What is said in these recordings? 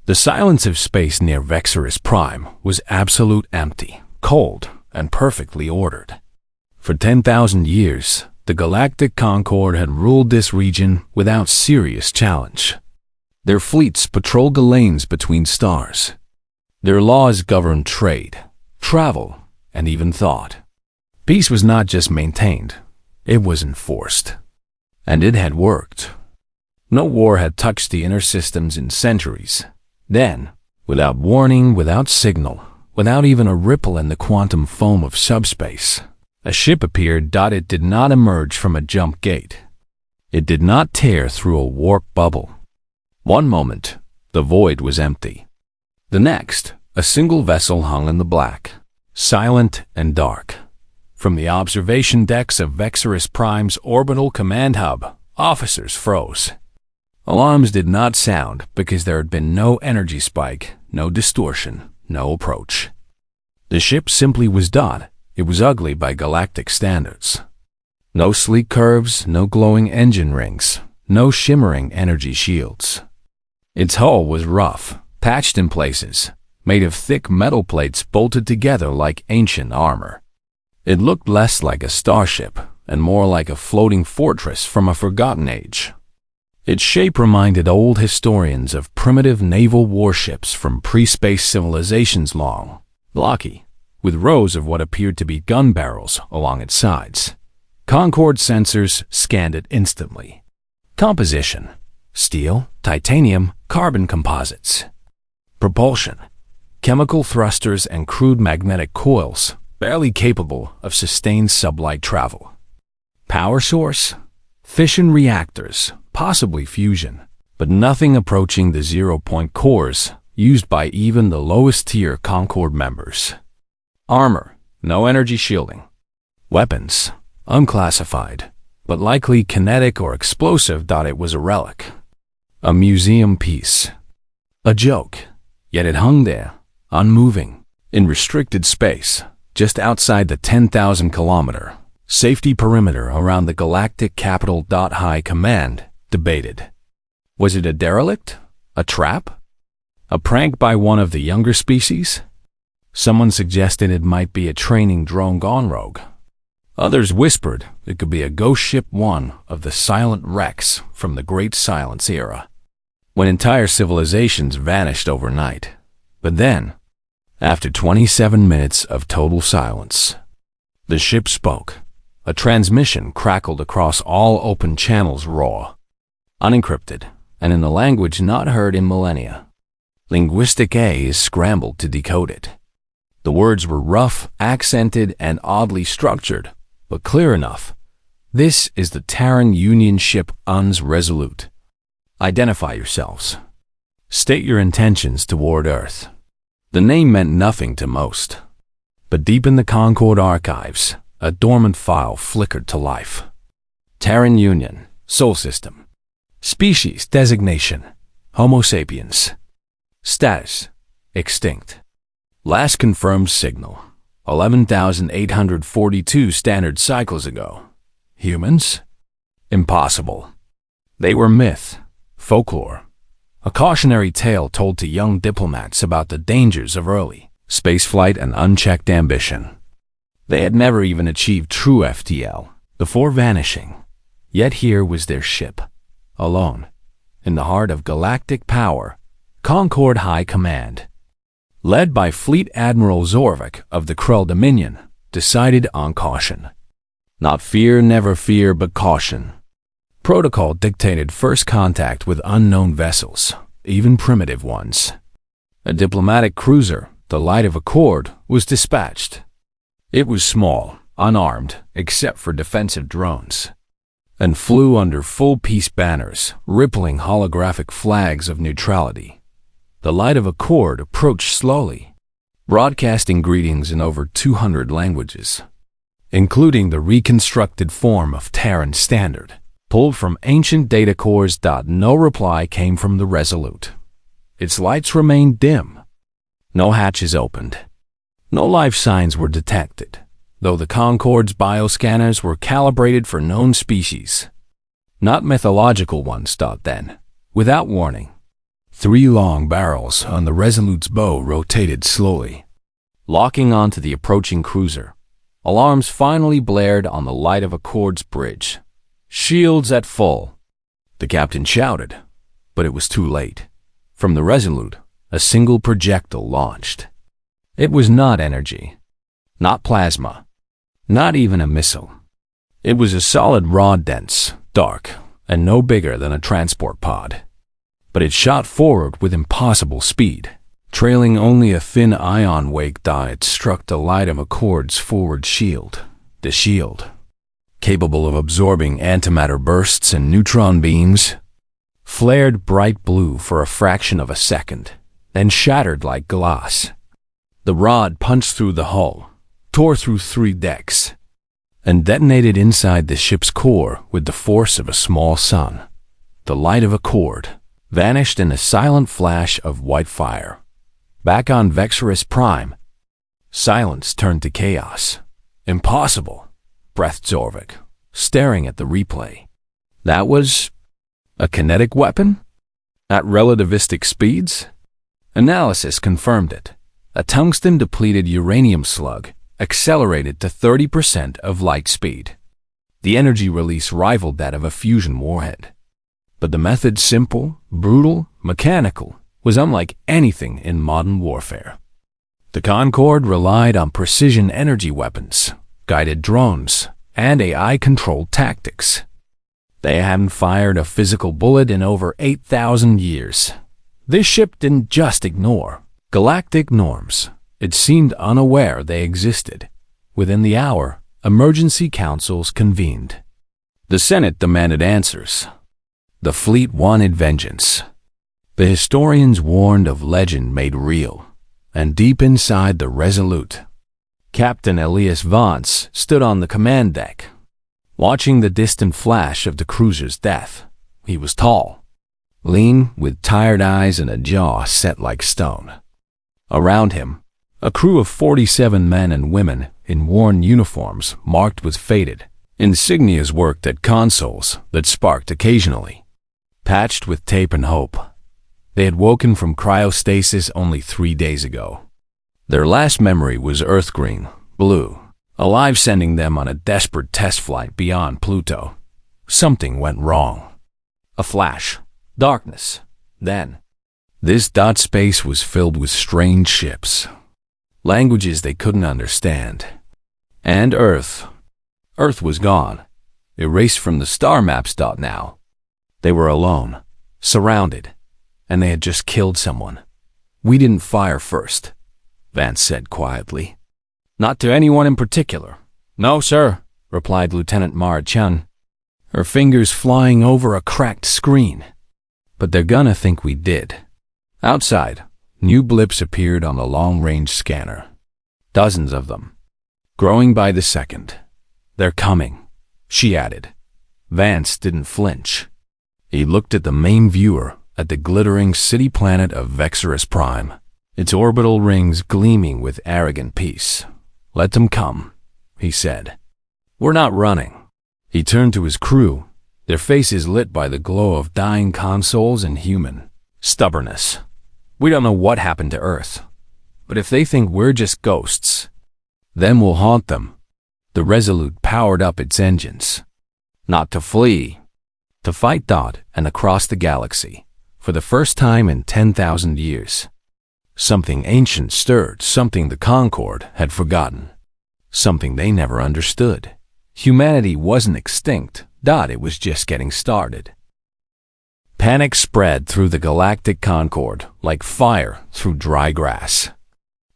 The silence of space near Vexorus Prime was absolute empty, cold, and perfectly ordered. For 10,000 years, the Galactic Concord had ruled this region without serious challenge. Their fleets patrolled the lanes between stars. Their laws governed trade, travel, and even thought. Peace was not just maintained, it was enforced. And it had worked. No war had touched the inner systems in centuries. Then, without warning, without signal, without even a ripple in the quantum foam of subspace, a ship appeared. It did not emerge from a jump gate. It did not tear through a warp bubble. One moment, the void was empty. The next, a single vessel hung in the black, silent and dark. From the observation decks of Vexorus Prime's orbital command hub, officers froze. Alarms did not sound because there had been no energy spike, no distortion, no approach. The ship simply was done. It was ugly by galactic standards. No sleek curves, no glowing engine rings, no shimmering energy shields. Its hull was rough, patched in places, made of thick metal plates bolted together like ancient armor. It looked less like a starship and more like a floating fortress from a forgotten age. Its shape reminded old historians of primitive naval warships from pre-space civilizations long, blocky, with rows of what appeared to be gun barrels along its sides. Concord sensors scanned it instantly. Composition: steel, titanium, carbon composites. Propulsion: chemical thrusters and crude magnetic coils, barely capable of sustained sublight travel. Power source: fission reactors, possibly fusion, but nothing approaching the zero-point cores used by even the lowest-tier Concord members. Armor: no energy shielding. Weapons: unclassified, but likely kinetic or explosive. It was a relic. A museum piece. A joke, yet it hung there, unmoving, in restricted space, just outside the 10,000-kilometer safety perimeter around the galactic capital. High Command debated. Was it a derelict? A trap? A prank by one of the younger species? Someone suggested it might be a training drone gone rogue. Others whispered it could be a ghost ship, one of the silent wrecks from the Great Silence era, when entire civilizations vanished overnight. But then, after 27 minutes of total silence, the ship spoke. A transmission crackled across all open channels, raw, unencrypted, and in a language not heard in millennia. Linguistic A's scrambled to decode it. The words were rough, accented, and oddly structured, but clear enough. This is the Terran Union ship UNS Resolute. Identify yourselves. State your intentions toward Earth. The name meant nothing to most. But deep in the Concord archives, a dormant file flickered to life. Terran Union, Sol System. Species designation, Homo sapiens. Status, extinct. Last confirmed signal, 11,842 standard cycles ago. Humans? Impossible. They were myth, folklore, a cautionary tale told to young diplomats about the dangers of early spaceflight and unchecked ambition. They had never even achieved true FTL before vanishing. Yet here was their ship, alone, in the heart of galactic power, Concord High Command. Led by Fleet Admiral Zorvik of the Krell Dominion, decided on caution. Not fear, never fear, but caution. Protocol dictated first contact with unknown vessels, even primitive ones. A diplomatic cruiser, the Light of Accord, was dispatched. It was small, unarmed, except for defensive drones, and flew under full peace banners, rippling holographic flags of neutrality. The Light of Accord approached slowly, broadcasting greetings in over 200 languages, including the reconstructed form of Terran Standard, pulled from ancient data cores. No reply came from the Resolute. Its lights remained dim. No hatches opened. No life signs were detected, though the Concord's bioscanners were calibrated for known species. Not mythological ones. Then, without warning, 3 long barrels on the Resolute's bow rotated slowly, locking onto the approaching cruiser. Alarms finally blared on the light of Accord's bridge. "Shields at full," the captain shouted, but it was too late. From the Resolute, a single projectile launched. It was not energy, not plasma, not even a missile. It was a solid rod, dense, dark, and no bigger than a transport pod. But it shot forward with impossible speed. Trailing only a thin ion wake dot, it struck the light of Accord's forward shield. The shield, capable of absorbing antimatter bursts and neutron beams, flared bright blue for a fraction of a second, then shattered like glass. The rod punched through the hull, tore through 3 decks, and detonated inside the ship's core with the force of a small sun. The light of Accord vanished in a silent flash of white fire. Back on Vexorus Prime, silence turned to chaos. "Impossible," breathed Zorvik, staring at the replay. "That was a kinetic weapon? At relativistic speeds?" Analysis confirmed it. A tungsten-depleted uranium slug accelerated to 30% of light speed. The energy release rivaled that of a fusion warhead. But the method, simple, brutal, mechanical, was unlike anything in modern warfare. The Concorde relied on precision energy weapons, guided drones, and AI-controlled tactics. They hadn't fired a physical bullet in over 8,000 years. This ship didn't just ignore galactic norms. It seemed unaware they existed. Within the hour, emergency councils convened. The Senate demanded answers. The fleet wanted vengeance. The historians warned of legend made real. And deep inside the Resolute, Captain Elias Vance stood on the command deck, watching the distant flash of the cruiser's death. He was tall, lean, with tired eyes and a jaw set like stone. Around him, a crew of 47 men and women in worn uniforms marked with faded insignias worked at consoles that sparked occasionally, patched with tape and hope. They had woken from cryostasis only 3 days ago. Their last memory was Earth green, blue, alive, sending them on a desperate test flight beyond Pluto. Something went wrong. A flash, darkness. Then, this dot space was filled with strange ships, languages they couldn't understand. And Earth was gone, erased from the star maps. Now, they were alone, surrounded, and they had just killed someone. "We didn't fire first," Vance said quietly. "Not to anyone in particular." "No, sir," replied Lieutenant Mara Chun, her fingers flying over a cracked screen. "But they're gonna think we did." Outside, new blips appeared on the long-range scanner. Dozens of them, growing by the second. "They're coming," she added. Vance didn't flinch. He looked at the main viewer, at the glittering city planet of Vexorus Prime, its orbital rings gleaming with arrogant peace. "Let them come," he said. "We're not running." He turned to his crew, their faces lit by the glow of dying consoles and human stubbornness. "We don't know what happened to Earth, but if they think we're just ghosts, then we'll haunt them." The Resolute powered up its engines. Not to flee, to fight. And across the galaxy, for the first time in 10,000 years, something ancient stirred, something the Concorde had forgotten, something they never understood. Humanity wasn't extinct. It was just getting started. Panic spread through the Galactic Concorde like fire through dry grass.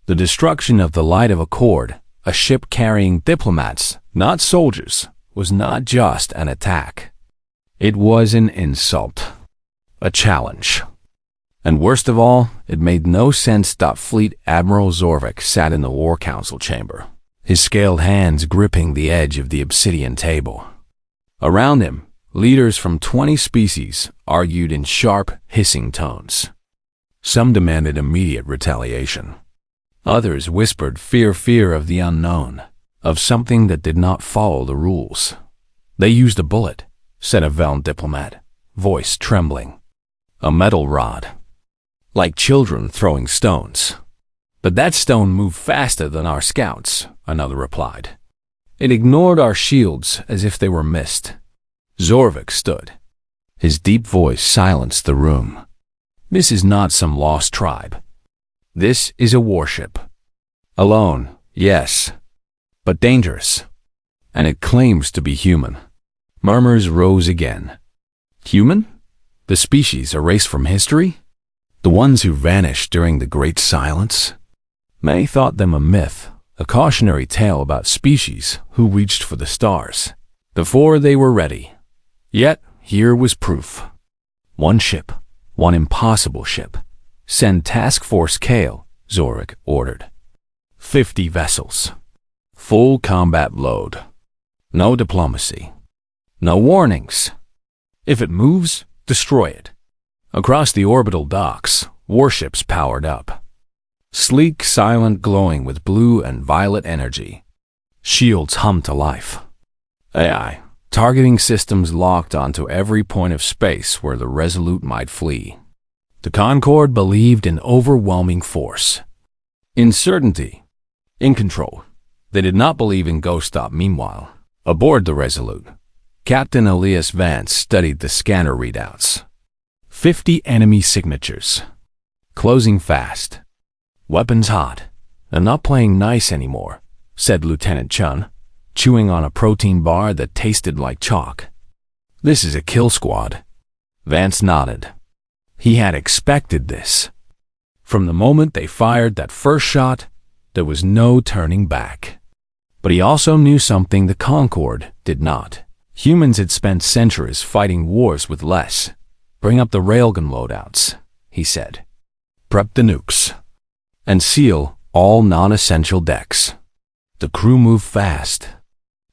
The destruction of the Light of Accord, a ship carrying diplomats, not soldiers, was not just an attack. It was an insult, a challenge. And worst of all, it made no sense. Fleet Admiral Zorvik sat in the War Council chamber, his scaled hands gripping the edge of the obsidian table. Around him, leaders from 20 species argued in sharp, hissing tones. Some demanded immediate retaliation. Others whispered fear of the unknown, of something that did not follow the rules. "They used a bullet," said a Veln diplomat, voice trembling. "A metal rod." like children throwing stones. But that stone moved faster than our scouts, another replied. It ignored our shields as if they were mist. Zorvik stood. His deep voice silenced the room. This is not some lost tribe. This is a warship. Alone, yes, but dangerous. And it claims to be human. Murmurs rose again. Human? The species erased from history? The ones who vanished during the Great Silence? Many thought them a myth, a cautionary tale about species who reached for the stars before they were ready. Yet, here was proof. One ship, one impossible ship. Send Task Force Kale, Zorik ordered. 50 vessels. Full combat load. No diplomacy. No warnings. If it moves, destroy it. Across the orbital docks, warships powered up. Sleek, silent, glowing with blue and violet energy. Shields hummed to life. AI. Targeting systems locked onto every point of space where the Resolute might flee. The Concorde believed in overwhelming force. In certainty. In control. They did not believe in ghost stop. Meanwhile, aboard the Resolute, Captain Elias Vance studied the scanner readouts. 50 enemy signatures. Closing fast. Weapons hot. And not playing nice anymore, said Lieutenant Chun, chewing on a protein bar that tasted like chalk. This is a kill squad. Vance nodded. He had expected this. From the moment they fired that first shot, there was no turning back. But he also knew something the Concorde did not. Humans had spent centuries fighting wars with less. Bring up the railgun loadouts, he said. Prep the nukes. And seal all non-essential decks. The crew moved fast.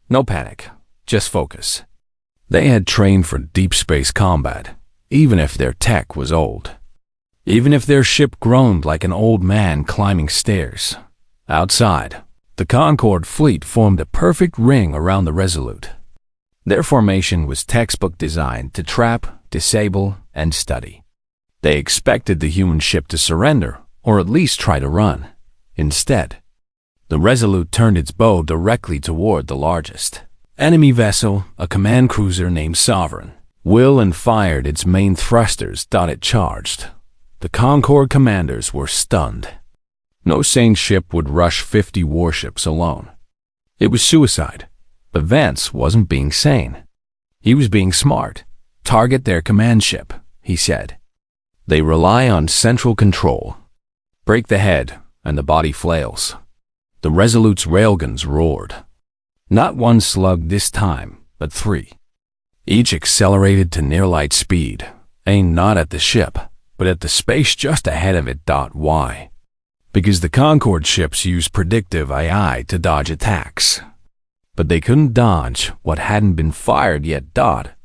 No panic, just focus. They had trained for deep space combat, even if their tech was old. Even if their ship groaned like an old man climbing stairs. Outside, the Concorde fleet formed a perfect ring around the Resolute. Their formation was textbook designed to trap, disable, and study. They expected the human ship to surrender, or at least try to run. Instead, the Resolute turned its bow directly toward the largest enemy vessel, a command cruiser named Sovereign. Will and fired its main thrusters. It charged. The Concorde commanders were stunned. No sane ship would rush 50 warships alone. It was suicide. But Vance wasn't being sane. He was being smart. Target their command ship, he said. They rely on central control. Break the head, and the body flails. The Resolute's railguns roared. Not one slug this time, but 3. Each accelerated to near-light speed, aimed not at the ship, but at the space just ahead of it. Why? Because the Concorde ships use predictive AI to dodge attacks. But they couldn't dodge what hadn't been fired yet.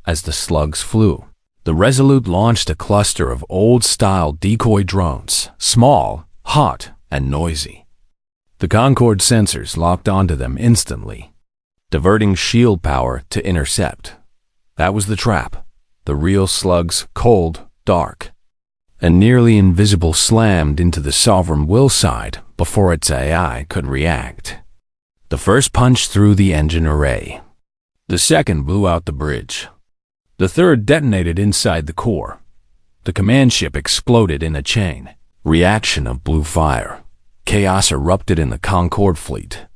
As the slugs flew, the Resolute launched a cluster of old-style decoy drones, small, hot, and noisy. The Concorde sensors locked onto them instantly, diverting shield power to intercept. That was the trap. The real slugs, cold, dark, and nearly invisible, slammed into the Sovereign Will side before its AI could react. The first punched through the engine array. The second blew out the bridge. The third detonated inside the core. The command ship exploded in a chain reaction of blue fire. Chaos erupted in the Concorde fleet.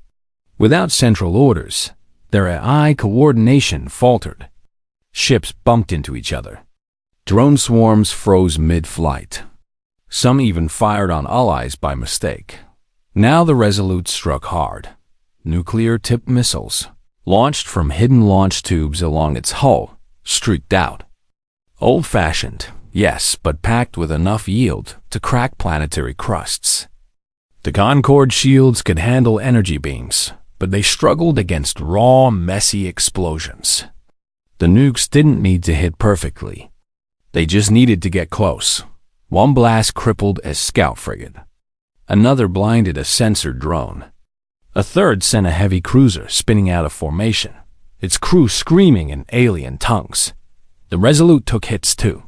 Without central orders, their AI coordination faltered. Ships bumped into each other. Drone swarms froze mid-flight. Some even fired on allies by mistake. Now the Resolute struck hard. Nuclear-tipped missiles, launched from hidden launch tubes along its hull, streaked out. Old-fashioned, yes, but packed with enough yield to crack planetary crusts. The Concorde shields could handle energy beams, but they struggled against raw, messy explosions. The nukes didn't need to hit perfectly. They just needed to get close. One blast crippled a scout frigate. Another blinded a sensor drone. A third sent a heavy cruiser spinning out of formation, its crew screaming in alien tongues. The Resolute took hits too.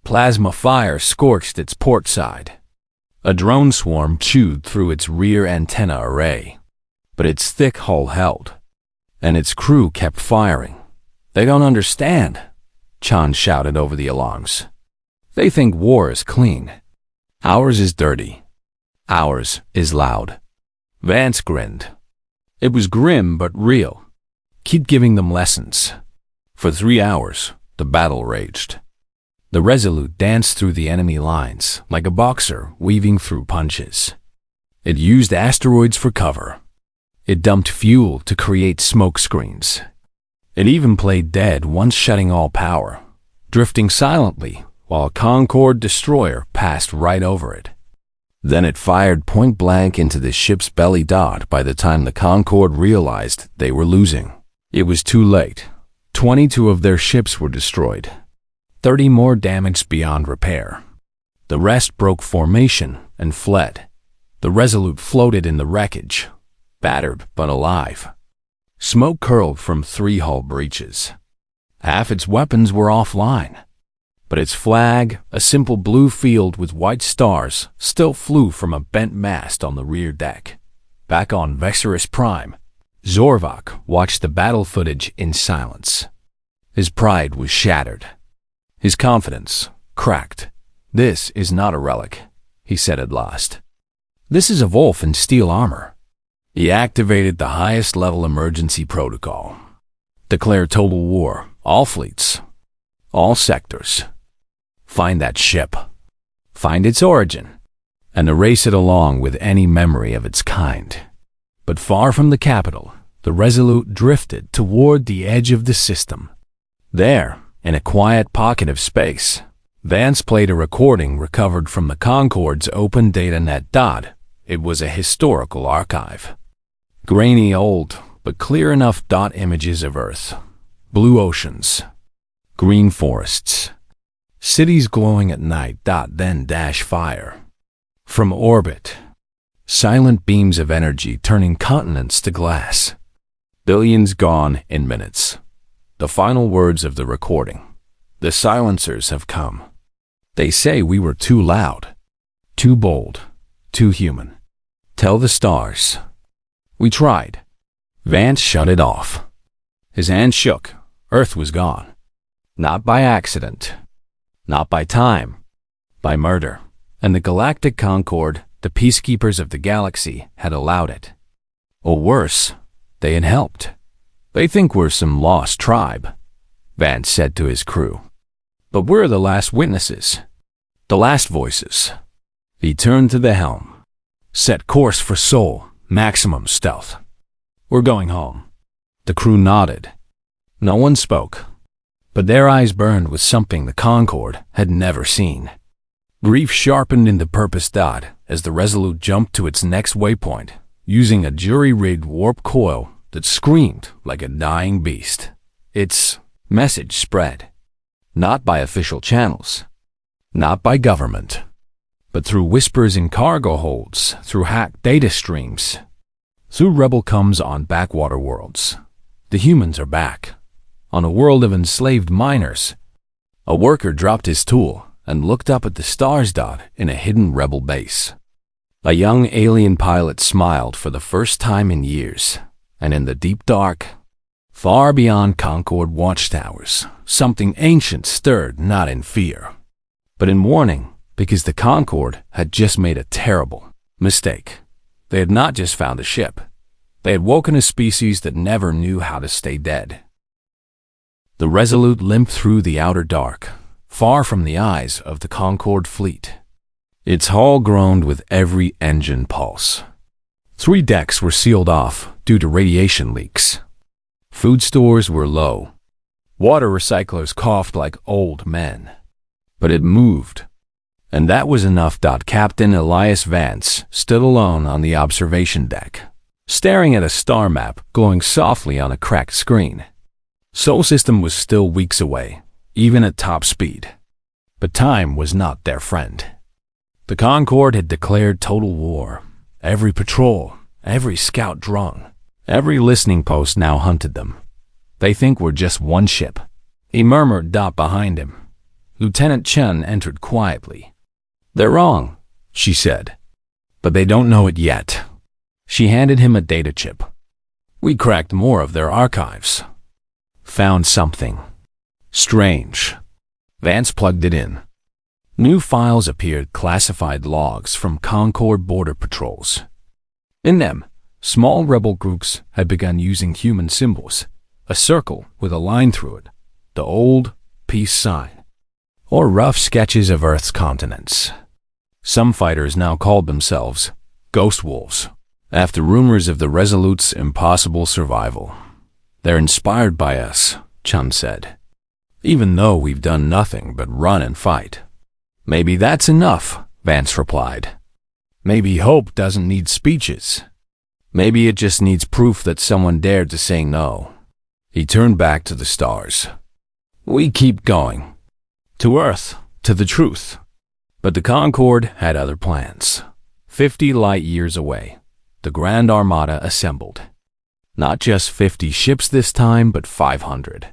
Plasma fire scorched its port side. A drone swarm chewed through its rear antenna array. But its thick hull held. And its crew kept firing. "They don't understand," Chan shouted over the alarms. "They think war is clean. Ours is dirty. Ours is loud." Vance grinned. It was grim but real. Keep giving them lessons. For 3 hours, the battle raged. The Resolute danced through the enemy lines like a boxer weaving through punches. It used asteroids for cover. It dumped fuel to create smoke screens. It even played dead once shutting all power, drifting silently while a Concorde destroyer passed right over it. Then it fired point blank into the ship's belly. By the time the Concorde realized they were losing, it was too late. 22 of their ships were destroyed. 30 more damaged beyond repair. The rest broke formation and fled. The Resolute floated in the wreckage, battered but alive. Smoke curled from 3 hull breaches. Half its weapons were offline. But its flag, a simple blue field with white stars, still flew from a bent mast on the rear deck. Back on Vexorus Prime, Zorvok watched the battle footage in silence. His pride was shattered. His confidence cracked. "This is not a relic," he said at last. "This is a wolf in steel armor." He activated the highest level emergency protocol. "Declare total war, all fleets, all sectors. Find that ship. Find its origin, and erase it along with any memory of its kind." But far from the capital, the Resolute drifted toward the edge of the system. There, in a quiet pocket of space, Vance played a recording recovered from the Concorde's open data net. It was a historical archive. Grainy old, but clear enough. Images of Earth, blue oceans, green forests, cities glowing at night. Then fire. From orbit, silent beams of energy turning continents to glass. Billions gone in minutes. The final words of the recording. "The silencers have come. They say we were too loud, too bold, too human. Tell the stars. We tried." Vance shut it off. His hand shook. Earth was gone. Not by accident. Not by time. By murder. And the Galactic Concorde, the peacekeepers of the galaxy, had allowed it. Or worse, they had helped. "They think we're some lost tribe," Vance said to his crew. "But we're the last witnesses. The last voices." He turned to the helm. "Set course for Sol, maximum stealth. We're going home." The crew nodded. No one spoke, but their eyes burned with something the Concorde had never seen. Grief sharpened into purpose. As the Resolute jumped to its next waypoint, using a jury-rigged warp coil that screamed like a dying beast. Its message spread, not by official channels, not by government, but through whispers in cargo holds, through hacked data streams, through rebel comms on backwater worlds. The humans are back, on a world of enslaved miners. A worker dropped his tool and looked up at the stars. In a hidden rebel base. A young alien pilot smiled for the first time in years, and in the deep dark, far beyond Concorde watchtowers, something ancient stirred, not in fear, but in warning, because the Concorde had just made a terrible mistake. They had not just found a ship. They had woken a species that never knew how to stay dead. The Resolute limped through the outer dark, far from the eyes of the Concorde fleet. Its hull groaned with every engine pulse. 3 decks were sealed off due to radiation leaks. Food stores were low. Water recyclers coughed like old men. But it moved. And that was enough. Captain Elias Vance stood alone on the observation deck, staring at a star map glowing softly on a cracked screen. Sol System was still weeks away, even at top speed. But time was not their friend. The Concorde had declared total war. Every patrol, every scout drone, every listening post now hunted them. "They think we're just one ship," he murmured. Behind him, Lieutenant Chen entered quietly. "They're wrong," she said. "But they don't know it yet." She handed him a data chip. "We cracked more of their archives. Found something strange." Vance plugged it in. New files appeared, classified logs from Concord border patrols. In them, small rebel groups had begun using human symbols, a circle with a line through it, the old peace sign, or rough sketches of Earth's continents. Some fighters now called themselves Ghost Wolves, after rumors of the Resolute's impossible survival. "They're inspired by us," Chun said, "even though we've done nothing but run and fight." "Maybe that's enough," Vance replied. "Maybe hope doesn't need speeches. Maybe it just needs proof that someone dared to say no." He turned back to the stars. "We keep going. To Earth, to the truth." But the Concorde had other plans. 50 light years away, the Grand Armada assembled. Not just 50 ships this time, but 500.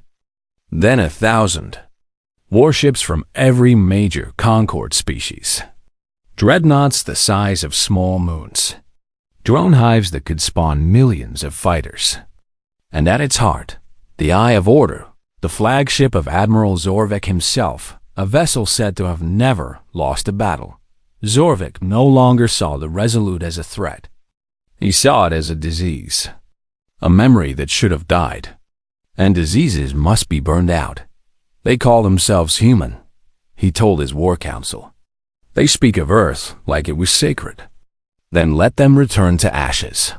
Then 1,000. Warships from every major Concorde species. Dreadnoughts the size of small moons. Drone hives that could spawn millions of fighters. And at its heart, the Eye of Order, the flagship of Admiral Zorvik himself, a vessel said to have never lost a battle. Zorvik no longer saw the Resolute as a threat. He saw it as a disease. A memory that should have died. And diseases must be burned out. "They call themselves human," he told his war council. "They speak of Earth like it was sacred. Then let them return to ashes.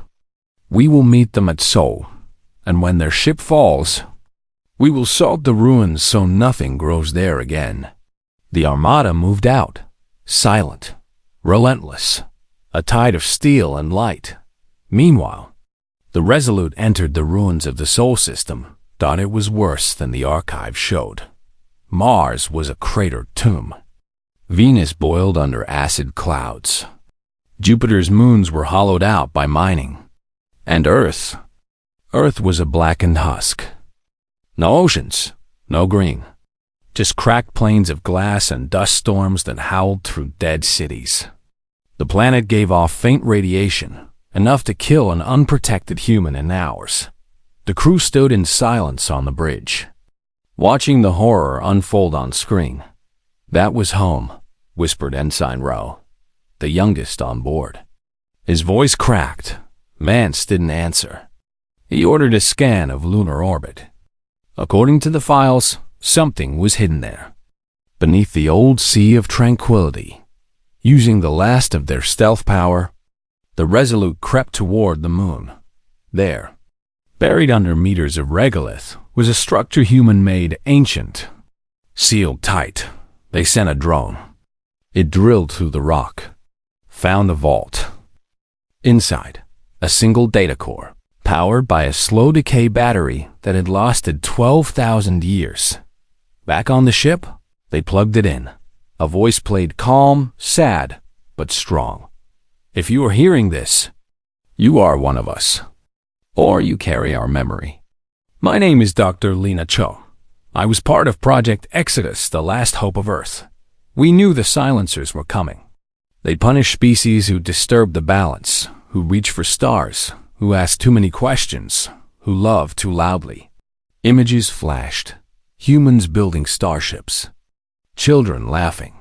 We will meet them at Seoul, and when their ship falls, we will salt the ruins so nothing grows there again." The Armada moved out, silent, relentless, a tide of steel and light. Meanwhile, the Resolute entered the ruins of the Sol system, thought it was worse than the archive showed. Mars was a cratered tomb. Venus boiled under acid clouds. Jupiter's moons were hollowed out by mining. And Earth was a blackened husk. No oceans, no green. Just cracked plains of glass and dust storms that howled through dead cities. The planet gave off faint radiation, enough to kill an unprotected human in hours. The crew stood in silence on the bridge, watching the horror unfold on screen. "That was home," whispered Ensign Rowe, the youngest on board. His voice cracked. Vance didn't answer. He ordered a scan of lunar orbit. According to the files, something was hidden there, beneath the old Sea of Tranquility. Using the last of their stealth power, the Resolute crept toward the moon. There, buried under meters of regolith, was a structure human-made, ancient. Sealed tight, they sent a drone. It drilled through the rock, found a vault. Inside, a single data core, powered by a slow-decay battery that had lasted 12,000 years. Back on the ship, they plugged it in. A voice played calm, sad, but strong. "If you are hearing this, you are one of us. Or you carry our memory. My name is Dr. Lena Cho. I was part of Project Exodus, the last hope of Earth. We knew the silencers were coming. They'd punish species who disturbed the balance, who reach for stars, who ask too many questions, who love too loudly." Images flashed. Humans building starships. Children laughing.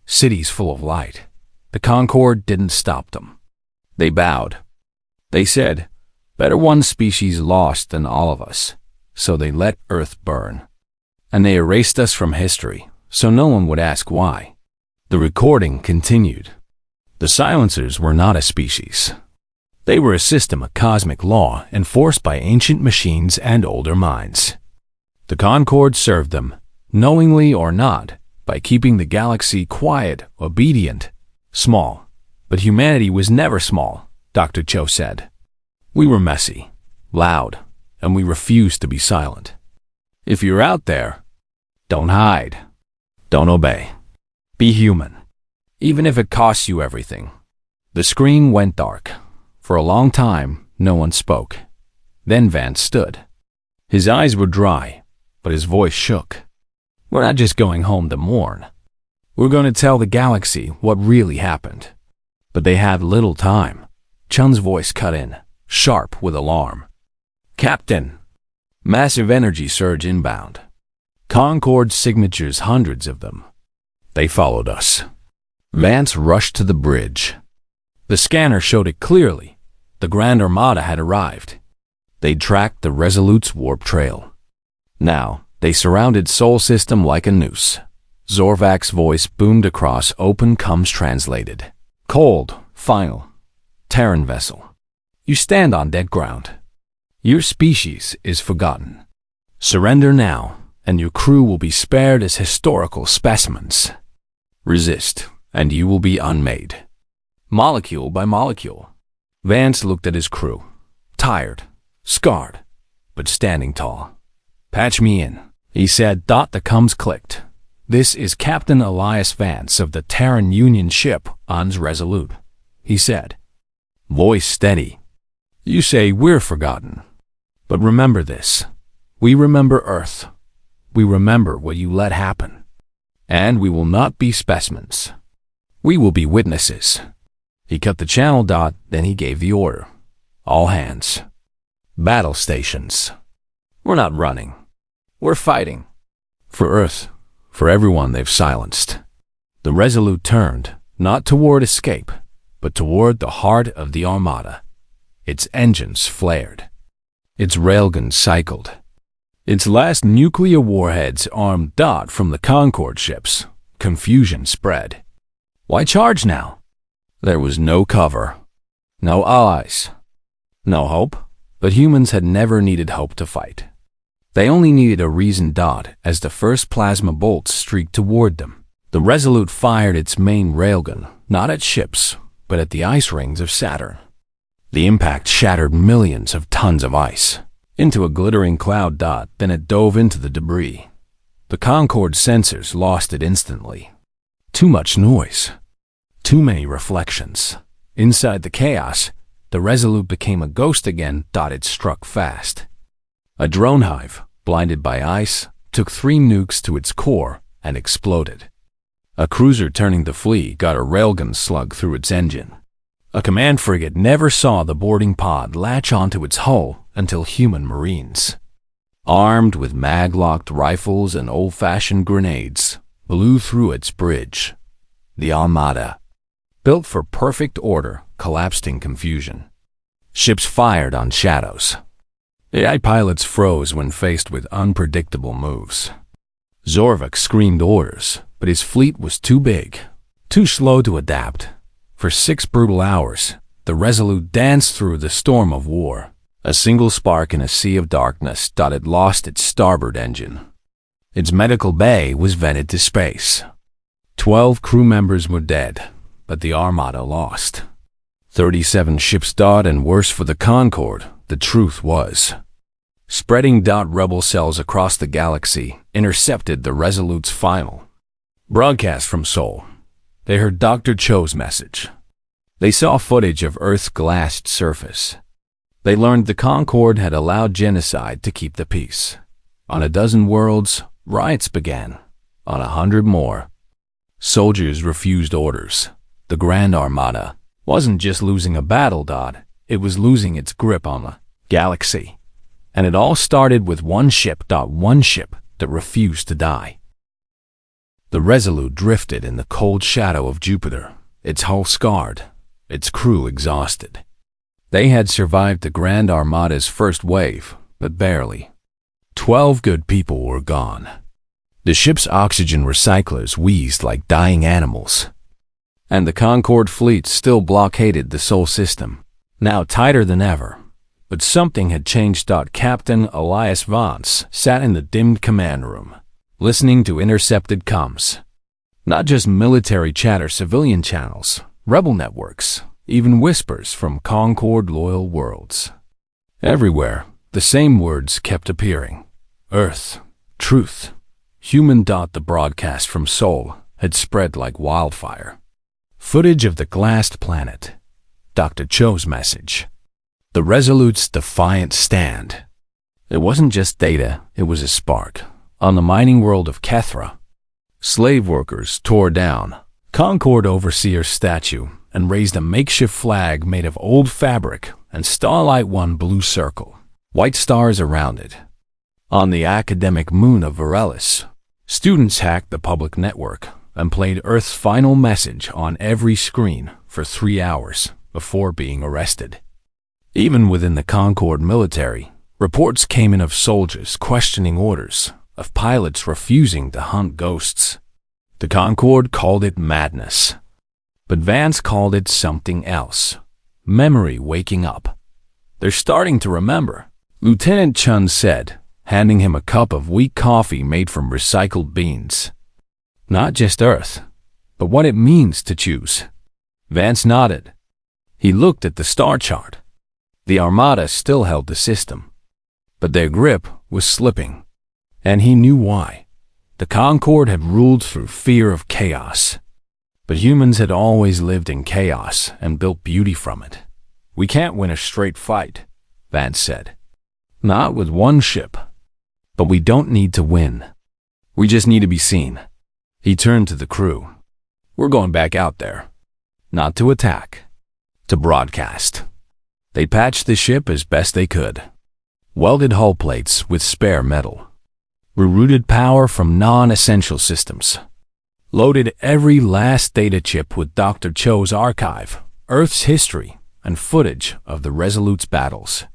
Cities full of light. The Concorde didn't stop them. They bowed. They said, "Better one species lost than all of us." So they let Earth burn. And they erased us from history, so no one would ask why. The recording continued. The silencers were not a species. They were a system of cosmic law enforced by ancient machines and older minds. The Concorde served them, knowingly or not, by keeping the galaxy quiet, obedient, small. But humanity was never small, Dr. Cho said. We were messy, loud, and we refused to be silent. If you're out there, don't hide. Don't obey. Be human, even if it costs you everything. The screen went dark. For a long time, no one spoke. Then Vance stood. His eyes were dry, but his voice shook. We're not just going home to mourn. We're going to tell the galaxy what really happened. But they had little time. Chun's voice cut in, sharp with alarm. Captain! Massive energy surge inbound. Concorde signatures, hundreds of them. They followed us. Vance rushed to the bridge. The scanner showed it clearly. The Grand Armada had arrived. They'd tracked the Resolute's warp trail. Now, they surrounded Sol System like a noose. Zorvak's voice boomed across open comms translated. Cold, final, Terran vessel. You stand on dead ground. Your species is forgotten. Surrender now, and your crew will be spared as historical specimens. Resist, and you will be unmade. Molecule by molecule. Vance looked at his crew. Tired, scarred, but standing tall. Patch me in, he said. The comms clicked. This is Captain Elias Vance of the Terran Union ship Ons Resolute, he said. Voice steady. You say we're forgotten. But remember this. We remember Earth. We remember what you let happen. And we will not be specimens. We will be witnesses. He cut the channel. Then he gave the order. All hands. Battle stations. We're not running. We're fighting. For Earth. For everyone they've silenced. The Resolute turned, not toward escape, but toward the heart of the Armada. Its engines flared. Its railguns cycled. Its last nuclear warheads armed from the Concorde ships. Confusion spread. Why charge now? There was no cover. No allies. No hope. But humans had never needed hope to fight. They only needed a reason. As the first plasma bolts streaked toward them, the Resolute fired its main railgun, not at ships, but at the ice rings of Saturn. The impact shattered millions of tons of ice into a glittering cloud. Then it dove into the debris. The Concorde sensors lost it instantly. Too much noise. Too many reflections. Inside the chaos, the Resolute became a ghost again. It struck fast. A drone hive, blinded by ice, took 3 nukes to its core and exploded. A cruiser turning to flee got a railgun slug through its engine. A command frigate never saw the boarding pod latch onto its hull until human Marines, armed with mag-locked rifles and old-fashioned grenades, blew through its bridge. The Armada, built for perfect order, collapsed in confusion. Ships fired on shadows. AI pilots froze when faced with unpredictable moves. Zorvak screamed orders, but his fleet was too big, too slow to adapt. For 6 brutal hours, the Resolute danced through the storm of war, a single spark in a sea of darkness. It lost its starboard engine. Its medical bay was vented to space. 12 crew members were dead, but the Armada lost. 37 ships. And worse for the Concorde, the truth was. Spreading. Rebel cells across the galaxy intercepted the Resolute's final broadcast from Sol. They heard Dr. Cho's message. They saw footage of Earth's glassed surface. They learned the Concorde had allowed genocide to keep the peace. On a dozen worlds, riots began. On 100 more, soldiers refused orders. The Grand Armada wasn't just losing a battle. It was losing its grip on the galaxy. And it all started with one ship that refused to die. The Resolute drifted in the cold shadow of Jupiter, its hull scarred, its crew exhausted. They had survived the Grand Armada's first wave, but barely. 12 good people were gone. The ship's oxygen recyclers wheezed like dying animals. And the Concorde fleet still blockaded the Sol System, now tighter than ever. But something had changed. Captain Elias Vance sat in the dimmed command room, listening to intercepted comms. Not just military chatter, civilian channels, rebel networks, even whispers from Concorde-loyal worlds. Everywhere, the same words kept appearing. Earth, truth, human. The broadcast from Sol had spread like wildfire. Footage of the glassed planet. Dr. Cho's message. The Resolute's defiant stand. It wasn't just data, it was a spark. On the mining world of Kethra, slave workers tore down Concord Overseer's statue and raised a makeshift flag made of old fabric and Starlight One blue circle, white stars around it. On the academic moon of Varelis, students hacked the public network and played Earth's final message on every screen for 3 hours before being arrested. Even within the Concord military, reports came in of soldiers questioning orders, of pilots refusing to hunt ghosts. The Concord called it madness, but Vance called it something else. Memory waking up. They're starting to remember, Lieutenant Chun said, handing him a cup of weak coffee made from recycled beans. Not just Earth, but what it means to choose. Vance nodded. He looked at the star chart. The Armada still held the system, but their grip was slipping, and he knew why. The Concord had ruled through fear of chaos, but humans had always lived in chaos and built beauty from it. We can't win a straight fight, Vance said. Not with one ship. But we don't need to win. We just need to be seen. He turned to the crew. We're going back out there. Not to attack. To broadcast. They patched the ship as best they could. Welded hull plates with spare metal. Rerouted power from non-essential systems. Loaded every last data chip with Dr. Cho's archive, Earth's history, and footage of the Resolute's battles.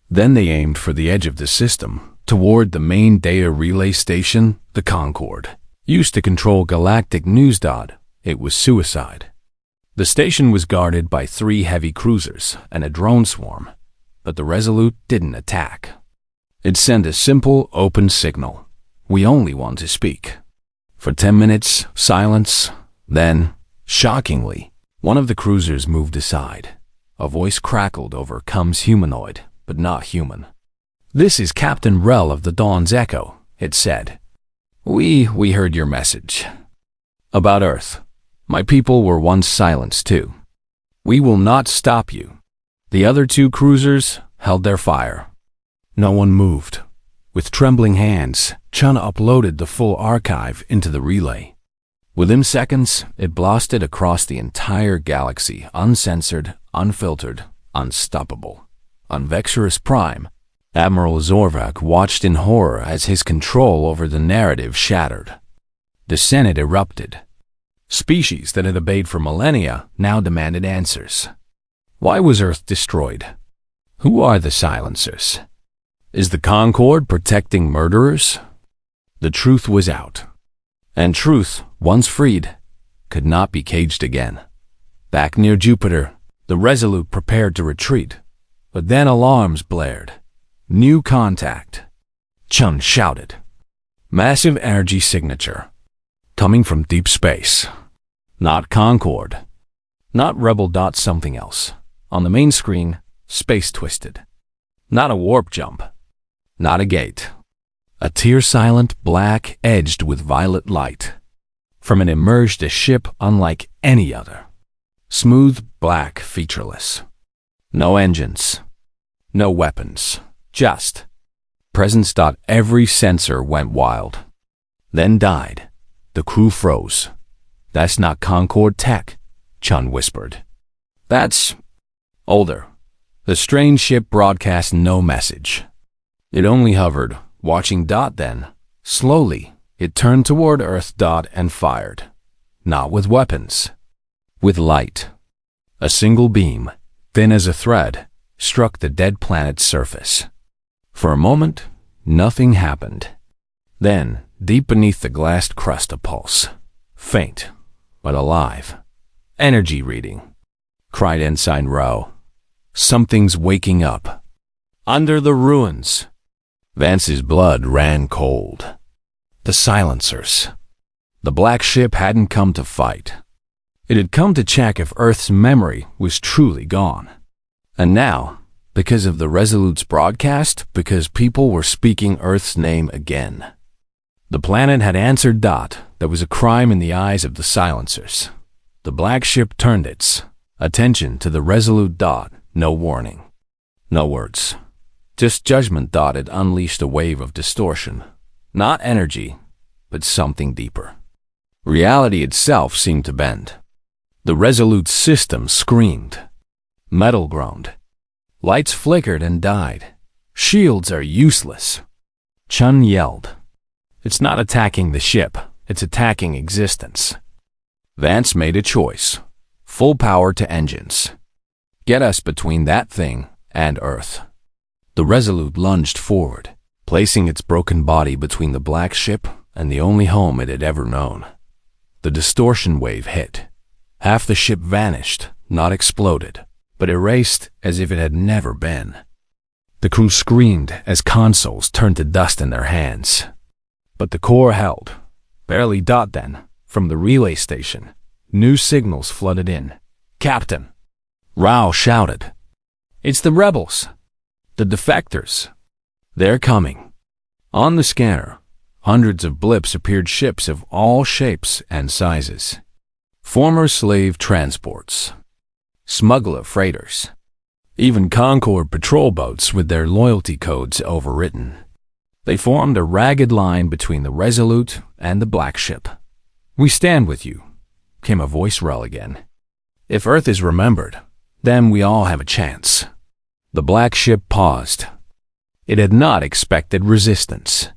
Then they aimed for the edge of the system, toward the main data relay station, the Concord. Used to control Galactic News. It was suicide. The station was guarded by 3 heavy cruisers and a drone swarm, but the Resolute didn't attack. It sent a simple, open signal. We only want to speak. For 10 minutes, silence. Then, shockingly, one of the cruisers moved aside. A voice crackled over Cum's humanoid, but not human. This is Captain Rel of the Dawn's Echo, it said. We heard your message. About Earth. My people were once silenced too. We will not stop you. The other 2 cruisers held their fire. No one moved. With trembling hands, Chun uploaded the full archive into the relay. Within seconds, it blasted across the entire galaxy, uncensored, unfiltered, unstoppable. On Vexorus Prime, Admiral Zorvak watched in horror as his control over the narrative shattered. The Senate erupted. Species that had obeyed for millennia now demanded answers. Why was Earth destroyed? Who are the silencers? Is the Concord protecting murderers? The truth was out. And truth, once freed, could not be caged again. Back near Jupiter, the Resolute prepared to retreat. But then alarms blared. New contact. Chun shouted. Massive energy signature. Coming from deep space. Not Concord. Not Rebel. Something else. On the main screen, space twisted. Not a warp jump. Not a gate. A tear-silent black edged with violet light. From it emerged a ship unlike any other. Smooth, black, featureless. No engines. No weapons. Just presence. Every sensor went wild. Then died. The crew froze. That's not Concord tech, Chun whispered. That's older. The strange ship broadcast no message. It only hovered, watching. Then, slowly, it turned toward Earth. And fired. Not with weapons. With light. A single beam, thin as a thread, struck the dead planet's surface. For a moment, nothing happened. Then, deep beneath the glassed crust, a pulse. Faint, but alive. Energy reading, cried Ensign Rowe. Something's waking up. Under the ruins. Vance's blood ran cold. The silencers. The black ship hadn't come to fight. It had come to check if Earth's memory was truly gone. And now, because of the Resolute's broadcast, because people were speaking Earth's name again. The planet had answered. There was a crime in the eyes of the silencers. The black ship turned its attention to the Resolute. No warning. No words. Just judgment. It unleashed a wave of distortion. Not energy, but something deeper. Reality itself seemed to bend. The Resolute system screamed. Metal groaned. Lights flickered and died. Shields are useless. Chun yelled. It's not attacking the ship, it's attacking existence. Vance made a choice. Full power to engines. Get us between that thing and Earth. The Resolute lunged forward, placing its broken body between the black ship and the only home it had ever known. The distortion wave hit. Half the ship vanished, not exploded, but erased as if it had never been. The crew screamed as consoles turned to dust in their hands. But the core held. Barely then, from the relay station, new signals flooded in. Captain! Rao shouted. It's the rebels! The defectors! They're coming. On the scanner, hundreds of blips appeared, ships of all shapes and sizes. Former slave transports. Smuggler freighters. Even Concord patrol boats with their loyalty codes overwritten. They formed a ragged line between the Resolute and the black ship. We stand with you, came a voice roll again. If Earth is remembered, then we all have a chance. The black ship paused. It had not expected resistance.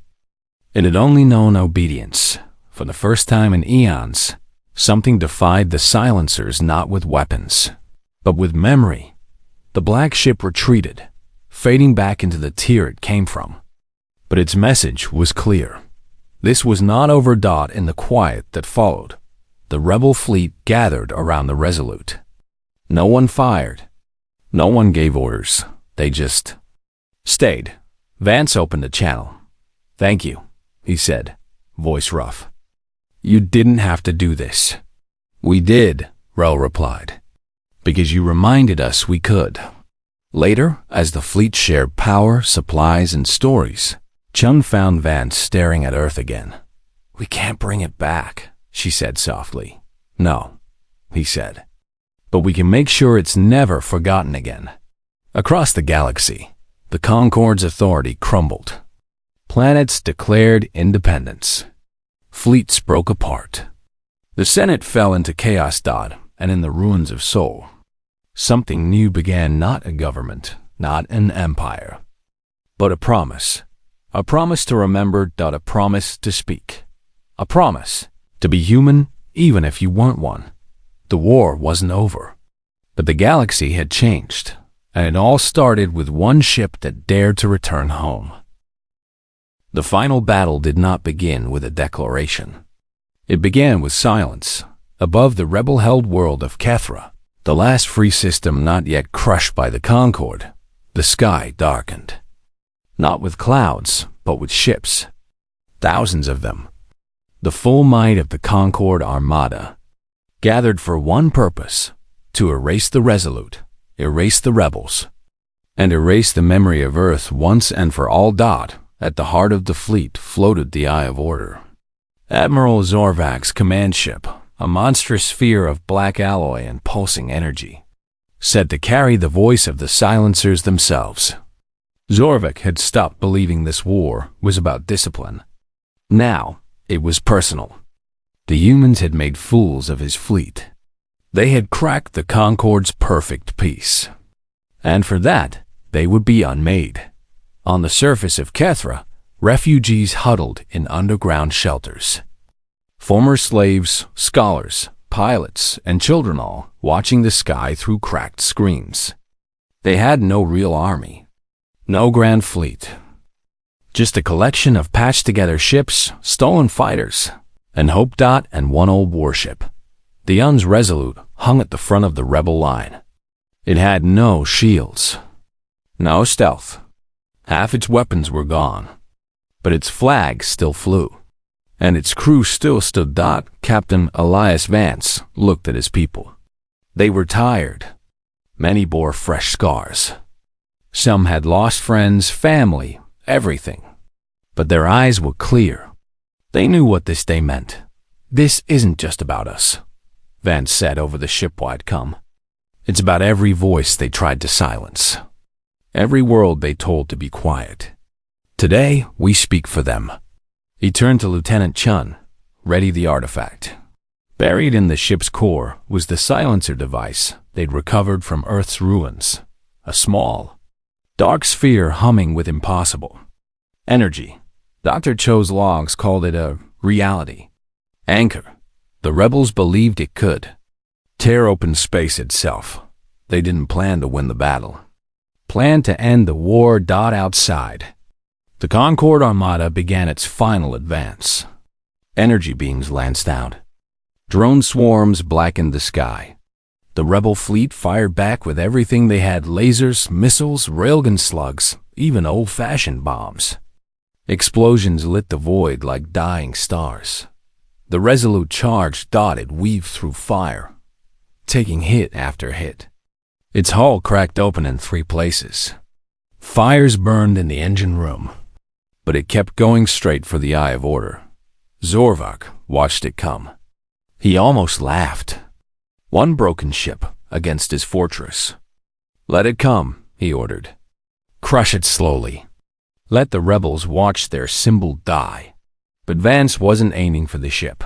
It had only known obedience. For the first time in eons, something defied the silencers, not with weapons, but with memory. The black ship retreated, fading back into the tier it came from. But its message was clear. This was not over. In the quiet that followed, the rebel fleet gathered around the Resolute. No one fired. No one gave orders. They just stayed. Vance opened a channel. Thank you, he said, voice rough. You didn't have to do this. We did, Rel replied, because you reminded us we could. Later, as the fleet shared power, supplies, and stories, Chun found Vance staring at Earth again. We can't bring it back, she said softly. No, he said. But we can make sure it's never forgotten again. Across the galaxy, the Concord's authority crumbled. Planets declared independence. Fleets broke apart. The Senate fell into chaos. And in the ruins of Sol, something new began, not a government, not an empire, but a promise. A promise to remember. A promise to speak. A promise to be human even if you weren't one. The war wasn't over, but the galaxy had changed, and it all started with one ship that dared to return home. The final battle did not begin with a declaration. It began with silence. Above the rebel-held world of Kethra, the last free system not yet crushed by the Concord, the sky darkened. Not with clouds, but with ships. Thousands of them. The full might of the Concord Armada, gathered for one purpose, to erase the Resolute, erase the rebels, and erase the memory of Earth once and for all. At the heart of the fleet floated the Eye of Order. Admiral Zorvak's command ship, a monstrous sphere of black alloy and pulsing energy, said to carry the voice of the silencers themselves. Zorvak had stopped believing this war was about discipline. Now, it was personal. The humans had made fools of his fleet. They had cracked the Concord's perfect peace. And for that, they would be unmade. On the surface of Kethra, refugees huddled in underground shelters. Former slaves, scholars, pilots, and children, all watching the sky through cracked screens. They had no real army, no grand fleet. Just a collection of patched-together ships, stolen fighters, and hope. And one old warship. The Un's Resolute hung at the front of the rebel line. It had no shields, no stealth. Half its weapons were gone, but its flag still flew, and its crew still stood. Captain Elias Vance looked at his people. They were tired. Many bore fresh scars. Some had lost friends, family, everything. But their eyes were clear. They knew what this day meant. This isn't just about us, Vance said over the shipwide comm. It's about every voice they tried to silence. Every world they told to be quiet. Today, we speak for them. He turned to Lieutenant Chun. Ready the artifact. Buried in the ship's core was the silencer device they'd recovered from Earth's ruins. A small, dark sphere humming with impossible energy. Dr. Cho's logs called it a reality anchor. The rebels believed it could tear open space itself. They didn't plan to win the battle. Planned to end the war. Outside, the Concorde Armada began its final advance. Energy beams lanced out. Drone swarms blackened the sky. The rebel fleet fired back with everything they had: lasers, missiles, railgun slugs, even old-fashioned bombs. Explosions lit the void like dying stars. The Resolute charged. It weaved through fire, taking hit after hit. Its hull cracked open in 3 places. Fires burned in the engine room, but it kept going straight for the Eye of Order. Zorvak watched it come. He almost laughed. One broken ship against his fortress. Let it come, he ordered. Crush it slowly. Let the rebels watch their symbol die. But Vance wasn't aiming for the ship.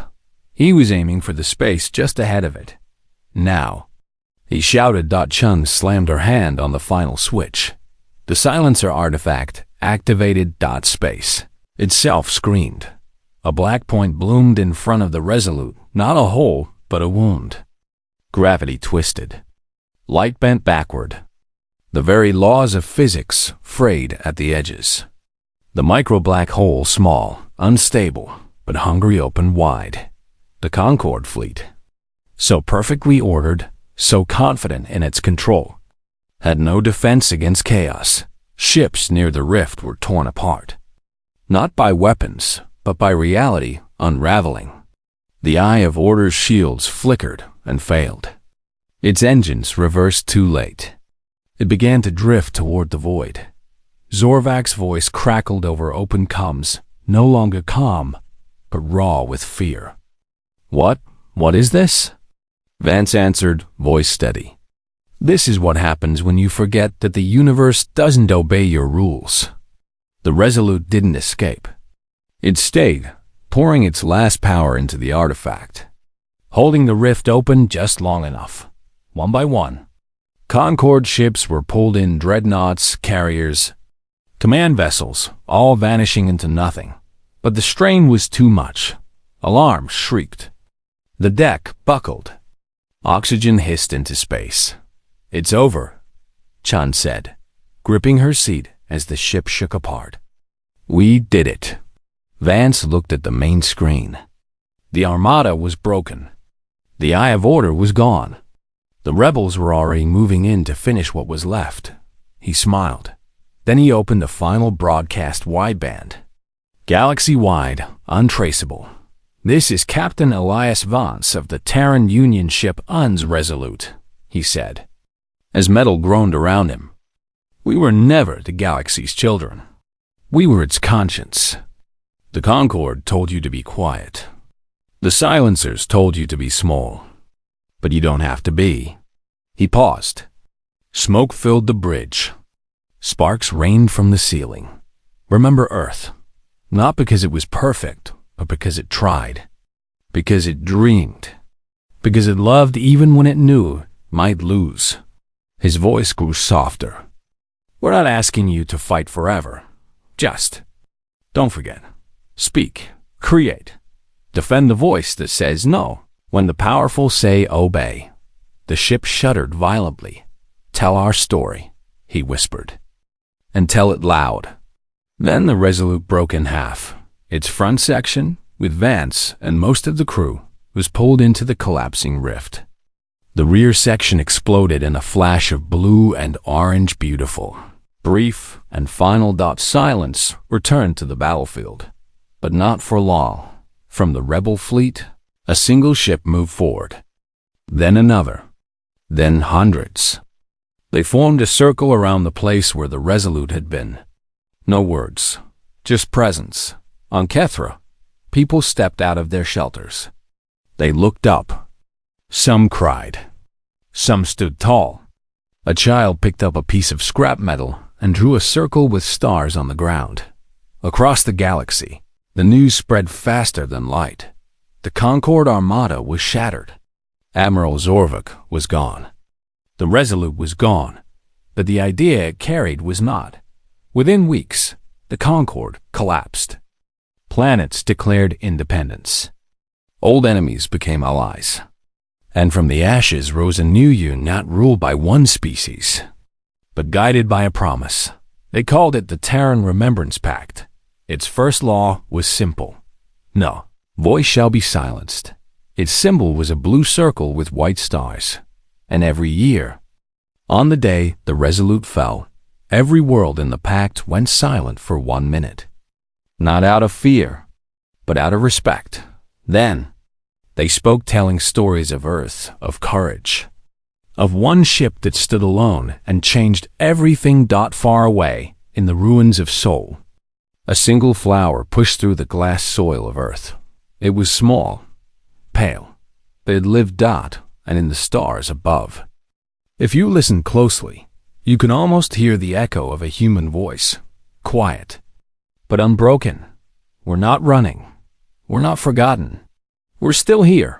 He was aiming for the space just ahead of it. Now, he shouted. Chun slammed her hand on the final switch. The silencer artifact activated. Space itself screamed. A black point bloomed in front of the Resolute, not a hole, but a wound. Gravity twisted. Light bent backward. The very laws of physics frayed at the edges. The micro-black hole, small, unstable, but hungry, opened wide. The Concorde fleet, so perfectly ordered, so confident in its control, had no defense against chaos. Ships near the rift were torn apart. Not by weapons, but by reality unraveling. The Eye of Order's shields flickered and failed. Its engines reversed too late. It began to drift toward the void. Zorvak's voice crackled over open comms, no longer calm, but raw with fear. What is this? Vance answered, voice steady. This is what happens when you forget that the universe doesn't obey your rules. The Resolute didn't escape. It stayed, pouring its last power into the artifact, holding the rift open just long enough. One by one, Concorde ships were pulled in, dreadnoughts, carriers, command vessels, all vanishing into nothing. But the strain was too much. Alarms shrieked. The deck buckled. Oxygen hissed into space. It's over, Chun said, gripping her seat as the ship shook apart. We did it. Vance looked at the main screen. The Armada was broken. The Eye of Order was gone. The rebels were already moving in to finish what was left. He smiled. Then he opened the final broadcast wideband. Galaxy-wide, untraceable. This is Captain Elias Vance of the Terran Union ship UN's Resolute, he said, as metal groaned around him. We were never the galaxy's children. We were its conscience. The Concorde told you to be quiet. The silencers told you to be small. But you don't have to be. He paused. Smoke filled the bridge. Sparks rained from the ceiling. Remember Earth. Not because it was perfect, but because it tried. Because it dreamed. Because it loved even when it knew it might lose. His voice grew softer. We're not asking you to fight forever. Just, don't forget. Speak. Create. Defend the voice that says no. When the powerful say obey. The ship shuddered violently. Tell our story, he whispered. And tell it loud. Then the Resolute broke in half. Its front section, with Vance and most of the crew, was pulled into the collapsing rift. The rear section exploded in a flash of blue and orange beautiful. Brief and final. Silence returned to the battlefield. But not for long. From the rebel fleet, a single ship moved forward. Then another. Then hundreds. They formed a circle around the place where the Resolute had been. No words, just presence. On Kethra, people stepped out of their shelters. They looked up. Some cried. Some stood tall. A child picked up a piece of scrap metal and drew a circle with stars on the ground. Across the galaxy, The news spread faster than light. The Concorde Armada was shattered. Admiral Zorvik was gone. The Resolute was gone, but the idea it carried was not. Within weeks, the Concorde collapsed. Planets declared independence. Old enemies became allies. And from the ashes rose a new union not ruled by one species, but guided by a promise. They called it the Terran Remembrance Pact. Its first law was simple. No voice shall be silenced. Its symbol was a blue circle with white stars. And every year, on the day the Resolute fell, every world in the pact went silent for 1 minute. Not out of fear, but out of respect. Then, they spoke, telling stories of Earth, of courage, of one ship that stood alone and changed everything. Far away, in the ruins of Sol, a single flower pushed through the glass soil of Earth. It was small, pale, but it lived. And in the stars above, if you listen closely, you can almost hear the echo of a human voice, quiet, but unbroken. We're not running. We're not forgotten. We're still here.